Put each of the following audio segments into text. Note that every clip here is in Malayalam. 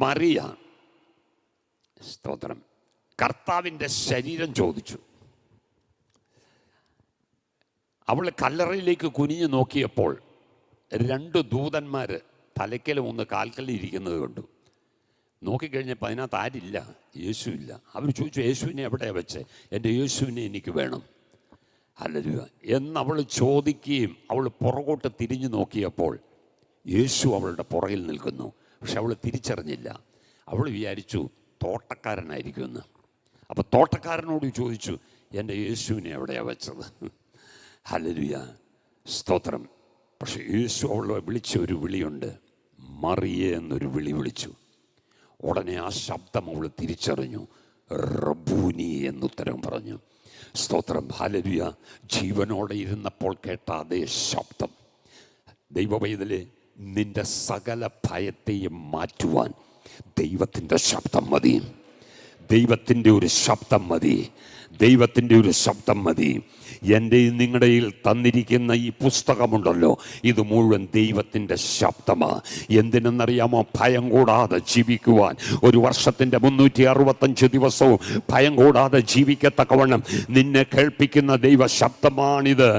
മറിയ, സ്തോത്രം, കർത്താവിൻ്റെ ശരീരം ചോദിച്ചു. അവൾ കല്ലറയിലേക്ക് കുനിഞ്ഞു നോക്കിയപ്പോൾ 2 ദൂതന്മാർ തലയ്ക്കലും ഒന്ന് കാൽക്കലും ഇരിക്കുന്നത് കണ്ടു. നോക്കിക്കഴിഞ്ഞപ്പോൾ അതിനകത്ത് ആരില്ല, യേശുവില്ല. അവർ ചോദിച്ചു, യേശുവിനെ എവിടെയാണ് വെച്ചേ? എൻ്റെ യേശുവിനെ എനിക്ക് വേണം. ഹല്ലേലൂയ എന്നവൾ ചോദിക്കുകയും അവൾ പുറകോട്ട് തിരിഞ്ഞു നോക്കിയപ്പോൾ യേശു അവളുടെ പുറകിൽ നിൽക്കുന്നു. പക്ഷെ അവൾ തിരിച്ചറിഞ്ഞില്ല. അവൾ വിചാരിച്ചു തോട്ടക്കാരനായിരിക്കുമെന്ന്. അപ്പോൾ തോട്ടക്കാരനോട് ചോദിച്ചു, എൻ്റെ യേശുവിനെ എവിടെയാണ് വെച്ചത്? ഹല്ലേലൂയ, സ്തോത്രം. പക്ഷെ യേശു അവളെ വിളിച്ച ഒരു വിളിയുണ്ട്, മറിയേ എന്നൊരു വിളി വിളിച്ചു. ഉടനെ ആ ശബ്ദം അവൾ തിരിച്ചറിഞ്ഞു. റബ്ബൂനി എന്നുത്തരം പറഞ്ഞു. സ്തോത്രം, ഹല്ലേലൂയ. ജീവനോടെ ഇരുന്നപ്പോൾ കേട്ട അതേ ശബ്ദം. ദൈവപൈതലേ, നിന്റെ സകല ഭയത്തെയും മാറ്റുവാൻ ദൈവത്തിൻ്റെ ശബ്ദം മതി. ദൈവത്തിൻ്റെ ഒരു ശബ്ദം മതി. ദൈവത്തിൻ്റെ ഒരു ശബ്ദം മതി. എൻ്റെയും നിങ്ങളുടെയിൽ തന്നിരിക്കുന്ന ഈ പുസ്തകമുണ്ടല്ലോ, ഇത് മുഴുവൻ ദൈവത്തിൻ്റെ ശബ്ദമാണ്. എന്തിനെന്നറിയാമോ? ഭയം കൂടാതെ ജീവിക്കുവാൻ. ഒരു വർഷത്തിൻ്റെ 365 ദിവസവും ഭയം കൂടാതെ ജീവിക്കത്തക്കവണ്ണം നിന്നെ കേൾപ്പിക്കുന്ന ദൈവ ശബ്ദമാണിത്.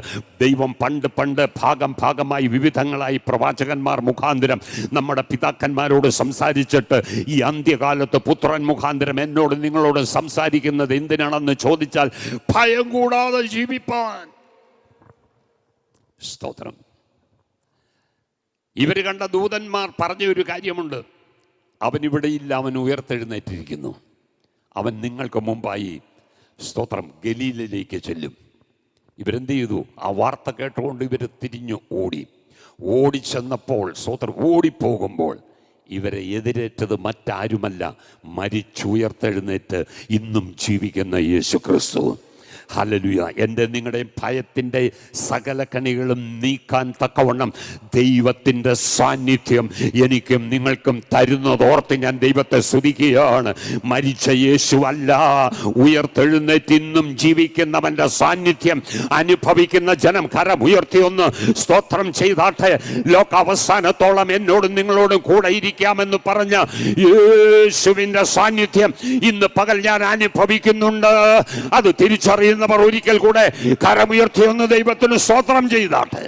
ദൈവം പണ്ട് ഭാഗമായി വിവിധങ്ങളായി പ്രവാചകന്മാർ മുഖാന്തരം നമ്മുടെ പിതാക്കന്മാരോട് സംസാരിച്ചിട്ട് ഈ അന്ത്യകാലത്ത് പുത്രൻ മുഖാന്തരം എന്നോട് നിങ്ങളോട് സംസാരിക്കുന്നത് എന്തിനാണെന്ന് ചോദിച്ചാൽ ഭയം കൂടാതെ ജീവിപ്പാൻ. സ്തോത്രം. ഇവര് കണ്ട ദൂതന്മാർ പറഞ്ഞ ഒരു കാര്യമുണ്ട്, അവൻ ഇവിടെയില്ല, അവൻ ഉയർത്തെഴുന്നേറ്റിരിക്കുന്നു. അവൻ നിങ്ങൾക്ക് മുമ്പായി, സ്തോത്രം, ഗലീലയിലേക്ക് ചെല്ലും. ഇവരെന്ത് ചെയ്തു? ആ വാർത്ത കേട്ടുകൊണ്ട് ഇവർ തിരിഞ്ഞു ഓടിച്ചെന്നപ്പോൾ, സ്തോത്രം, ഓടിപ്പോകുമ്പോൾ ഇവരെ എതിരേറ്റത് മറ്റാരുമല്ല, മരിച്ചുയർത്തെഴുന്നേറ്റ് ഇന്നും ജീവിക്കുന്ന യേശു ക്രിസ്തു. ഹല്ലേലൂയ. എൻ്റെ നിങ്ങളുടെ ഭയത്തിൻ്റെ സകല കണികളും നീക്കാൻ തക്കവണ്ണം ദൈവത്തിൻ്റെ സാന്നിധ്യം എനിക്കും നിങ്ങൾക്കും തരുന്നതോർത്ത് ഞാൻ ദൈവത്തെ സ്തുതിക്കുകയാണ്. മരിച്ച യേശു അല്ല, ഉയർത്തെഴുന്നേറ്റ് ഇന്നും ജീവിക്കുന്നവൻ്റെ സാന്നിധ്യം അനുഭവിക്കുന്ന ജനം കരം ഉയർത്തി ഒന്ന് സ്തോത്രം ചെയ്താട്ടെ. ലോകാവസാനത്തോളം എന്നോടും നിങ്ങളോടും കൂടെ ഇരിക്കാമെന്ന് പറഞ്ഞ യേശുവിൻ്റെ സാന്നിധ്യം ഇന്ന് പകൽ ഞാൻ അനുഭവിക്കുന്നുണ്ട്. അത് തിരിച്ചറിയുന്ന ഒരിക്കൽ കൂടെ കരമുയർത്തി ഒന്ന് ദൈവത്തിന് സ്തോത്രം ചെയ്താട്ടെ.